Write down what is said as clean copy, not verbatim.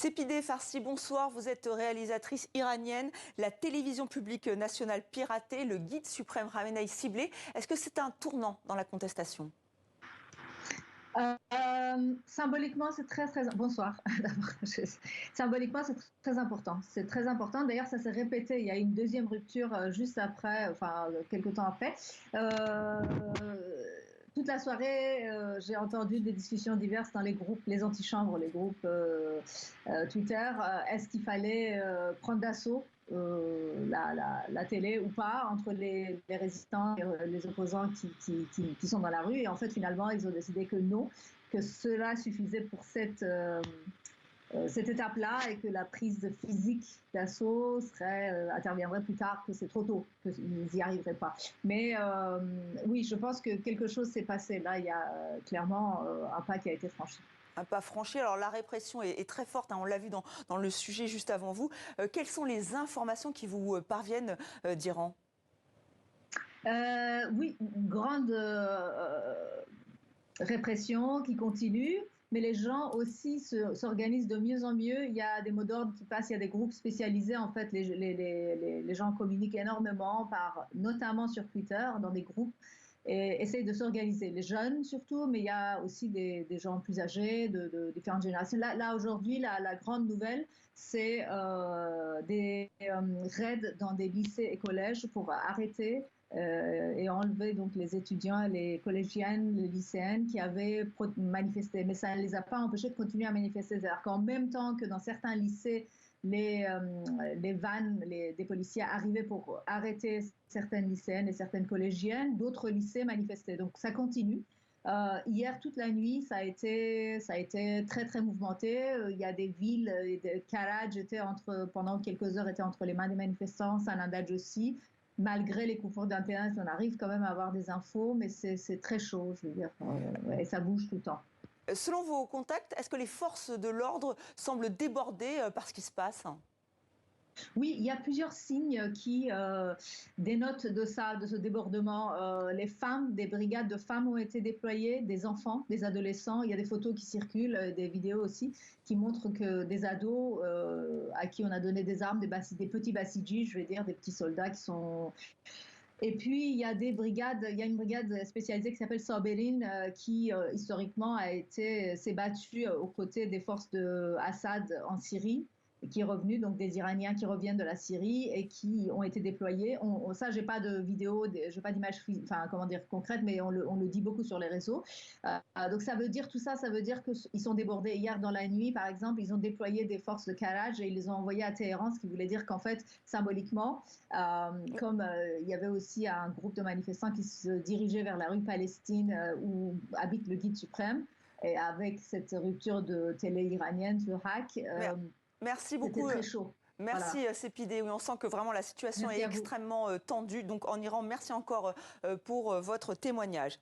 Sepideh Farsi, bonsoir. Vous êtes réalisatrice iranienne. La télévision publique nationale piratée, le guide suprême Khamenei ciblé. Est-ce que c'est un tournant dans la contestation? Symboliquement, c'est très bonsoir. Symboliquement, c'est très important. C'est très important. D'ailleurs, ça s'est répété. Il y a une deuxième rupture juste après, enfin quelques temps après. Toute la soirée, j'ai entendu des discussions diverses dans les groupes, les antichambres, les groupes Twitter. Est-ce qu'il fallait prendre d'assaut la télé ou pas, entre les résistants et les opposants qui sont dans la rue? Et en fait, finalement, ils ont décidé que non, que cela suffisait pour cette étape-là, et que la prise physique d'assaut interviendrait plus tard, que c'est trop tôt, qu'ils n'y arriveraient pas. Mais oui, je pense que quelque chose s'est passé. Là, il y a clairement un pas qui a été franchi. Un pas franchi. Alors la répression est très forte, hein, on l'a vu dans le sujet juste avant vous. Quelles sont les informations qui vous parviennent d'Iran? Oui, une grande répression qui continue, mais les gens aussi s'organisent de mieux en mieux. Il y a des mots d'ordre qui passent, il y a des groupes spécialisés. En fait, les gens communiquent énormément, notamment sur Twitter, dans des groupes, et essayent de s'organiser. Les jeunes surtout, mais il y a aussi des gens plus âgés, de différentes générations. Là aujourd'hui, la grande nouvelle, c'est des raids dans des lycées et collèges pour arrêter et enlever donc les étudiants, les collégiennes, les lycéennes qui avaient manifesté. Mais ça ne les a pas empêchés de continuer à manifester. C'est-à-dire qu'en même temps que dans certains lycées, les vannes des policiers arrivaient pour arrêter certaines lycéennes et certaines collégiennes, d'autres lycées manifestaient. Donc ça continue. Hier, toute la nuit, ça a été très mouvementé. Il y a des villes, Karaj pendant quelques heures, était entre les mains des manifestants, Sanandaj aussi. Malgré les coups d'Internet, on arrive quand même à avoir des infos, mais c'est très chaud, je veux dire, et ça bouge tout le temps. Selon vos contacts, est-ce que les forces de l'ordre semblent débordées par ce qui se passe? Oui, il y a plusieurs signes qui dénotent de ça, de ce débordement. Des brigades de femmes ont été déployées, des enfants, des adolescents. Il y a des photos qui circulent, des vidéos aussi, qui montrent que des ados à qui on a donné des armes, des petits bassidjis, je vais dire, des petits soldats qui sont... Et puis, il y a une brigade spécialisée qui s'appelle Soberin, qui historiquement s'est battue aux côtés des forces de Assad en Syrie, qui est revenu, donc des Iraniens qui reviennent de la Syrie et qui ont été déployés. Ça, j'ai pas de vidéo, j'ai pas d'image, enfin, comment dire, concrète, mais on le dit beaucoup sur les réseaux. Donc ça veut dire, tout ça, ça veut dire qu'ils sont débordés. Hier, dans la nuit, par exemple, ils ont déployé des forces de Karaj et ils les ont envoyées à Téhéran, ce qui voulait dire qu'en fait, symboliquement, comme il y avait aussi un groupe de manifestants qui se dirigeait vers la rue Palestine où habite le guide suprême, et avec cette rupture de télé iranienne, le hack, Merci c'était beaucoup. très chaud. Merci Voilà. Sepideh. Oui, on sent que vraiment la situation est Merci à vous. extrêmement tendue. Donc en Iran, merci encore pour votre témoignage.